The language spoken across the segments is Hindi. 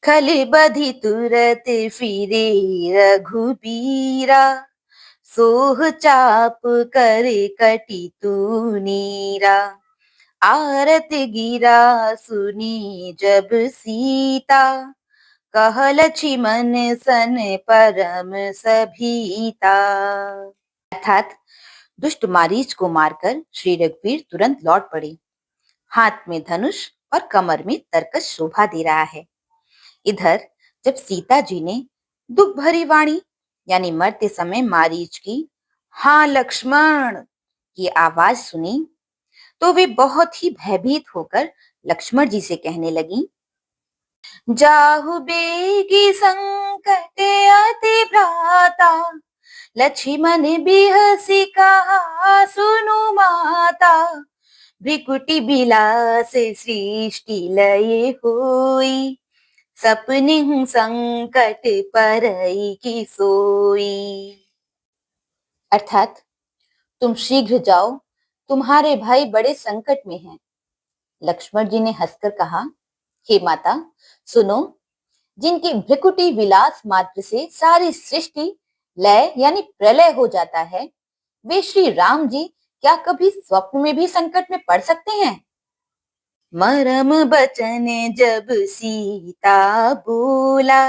खल बधि तुरत फिरे रघुबीरा। सोह चाप कर कटी तूनीरा। आरत गिरा सुनी जब सीता। कहल मन सन परम सभीता। अर्थात दुष्ट मारीच को मारकर श्री रघुवीर तुरंत लौट पड़े। हाथ में धनुष और कमर में तरकस शोभा दे रहा है। इधर जब सीता जी ने दुख भरी वाणी यानी मरते समय मारीच की हाँ लक्ष्मण की आवाज सुनी तो वे बहुत ही भयभीत होकर लक्ष्मण जी से कहने लगी, जाहु बेगी संकट अति भ्राता। लक्ष्मण बिहसी कहा सुनु माता। भृकुटि बिलास सृष्टि लय होई। सपने संकट परई की सोई। अर्थात तुम शीघ्र जाओ, तुम्हारे भाई बड़े संकट में हैं। लक्ष्मण जी ने हंसकर कहा, हे माता सुनो, जिनकी भृकुटि विलास मात्र से सारी सृष्टि लय यानी प्रलय हो जाता है, वे श्री राम जी क्या कभी स्वप्न में भी संकट में पड़ सकते हैं? मरम बचन जब सीता बोला।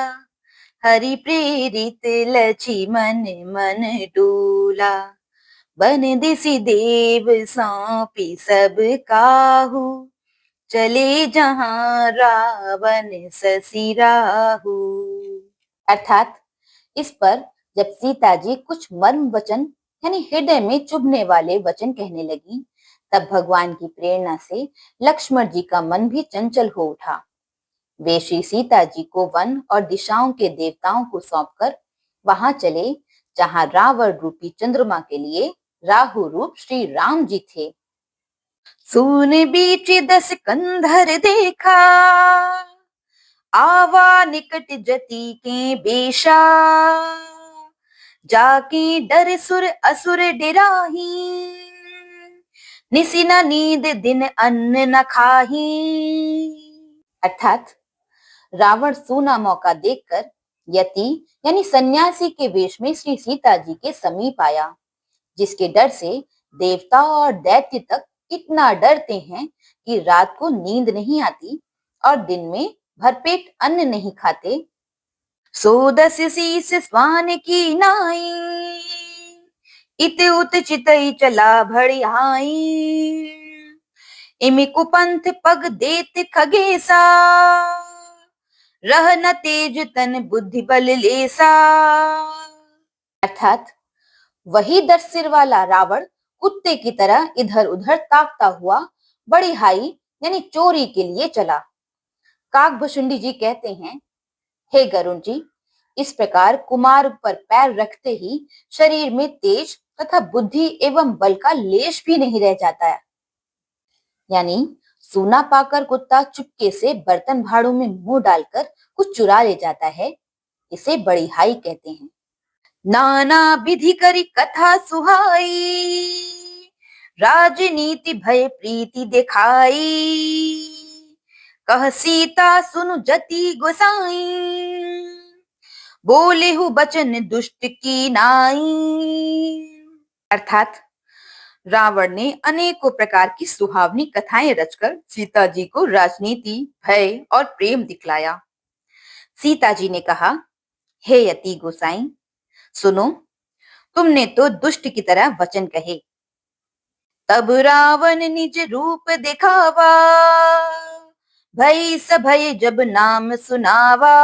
हरि प्रेरित लक्ष्मण मन डोला। बन दिसि देव सौंपी सब काहू। चले जहां रावण ससि राहु। अर्थात इस पर जब सीता जी कुछ मर्म वचन यानी हृदय में चुभने वाले वचन कहने लगी, तब भगवान की प्रेरणा से लक्ष्मण जी का मन भी चंचल हो उठा। वे श्री सीता जी को वन और दिशाओं के देवताओं को सौंपकर वहां चले जहां रावण रूपी चंद्रमा के लिए राहु रूप श्री राम जी थे। सून बीच 10 कंधर देखा। आवा निकट जति के बेशा। जाके डर सुर असुर डिराही। निसी न नींद दिन अन्न न खाही। अर्थात रावण सोना मौका देखकर यति यानी सन्यासी के वेश में श्री सीता जी के समीप आया, जिसके डर से देवता और दैत्य तक इतना डरते हैं कि रात को नींद नहीं आती और दिन में भरपेट अन्न नहीं खाते। सो 10 शीस स्वान की नाई। इत उत चितई चला भड़ियाई। इमि कुपंथ पग देत खगेसा। रह न तेज तन बुद्धि बल लेसा। अर्थात वही 10 सिर वाला रावण कुत्ते की तरह इधर उधर ताकता हुआ बड़ी हाई यानी चोरी के लिए चला। काकभुशुंडी जी कहते हैं, हे गरुण जी, इस प्रकार कुमार पर पैर रखते ही शरीर में तेज तथा बुद्धि एवं बल का लेश भी नहीं रह जाता है। यानी सोना पाकर कुत्ता चुपके से बर्तन भाड़ों में मुंह डालकर कुछ चुरा ले जाता है, इसे बड़ी हाई कहते हैं। नाना विधि करी कथा सुहाई। राजनीति भय प्रीति दिखाई। कह सीता सुनु जति गोसाई। बोले हु बचन दुष्ट की नाई। अर्थात रावण ने अनेकों प्रकार की सुहावनी कथाएं रचकर सीता जी को राजनीति, भय और प्रेम दिखलाया। सीता जी ने कहा, हे यति गोसाई, सुनो, तुमने तो दुष्ट की तरह वचन कहे। तब रावण निज रूप दिखावा। भई सभय जब नाम सुनावा।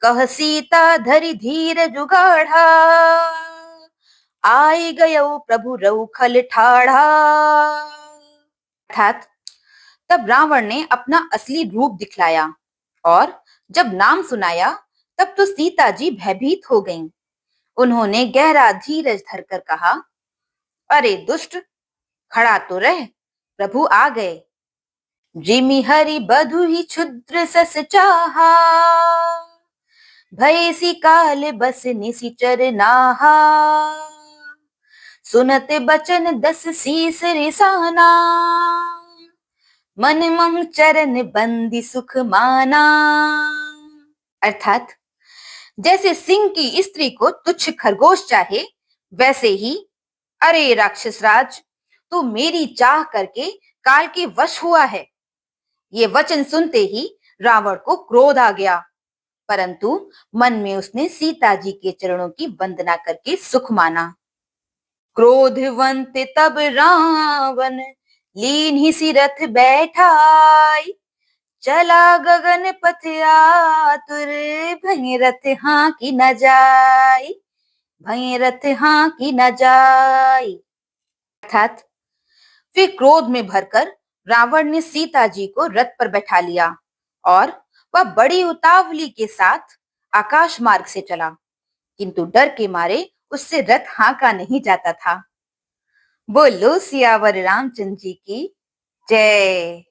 कह सीता धरि धीर जुगाढ़ा। आई गयो प्रभु रउखल ठाढ़ा। अर्थात तब रावण ने अपना असली रूप दिखलाया और जब नाम सुनाया तब तो सीता जी भयभीत हो गईं। उन्होंने गहरा धीरज धरकर कहा, अरे दुष्ट, खड़ा तो रह, प्रभु आ गए। जिमि हरि बधु ही क्षुद्र सस चाहा। भयसी काल बस निसिचर नाहा। सुनत बचन 10 शीस रिसाना। मन मोह चरण बंदी सुख माना। अर्थात जैसे सिंह की स्त्री को तुच्छ खरगोश चाहे, वैसे ही अरे राक्षस राज, तू मेरी चाह करके काल के वश हुआ है। ये वचन सुनते ही रावण को क्रोध आ गया, परंतु मन में उसने सीता जी के चरणों की वंदना करके सुख माना। क्रोधवंत तब रावण लीन ही सी रथ बैठाई, चला गगन पथ आतुर, भई रथ हाँ की न जाई, भई रथ हाँ की न जाई। अर्थात फिर क्रोध में भरकर रावण ने सीता जी को रथ पर बैठा लिया और वह बड़ी उतावली के साथ आकाश मार्ग से चला, किंतु डर के मारे उससे रथ हाँका नहीं जाता था। बोलो सियावर रामचंद्र जी की जय।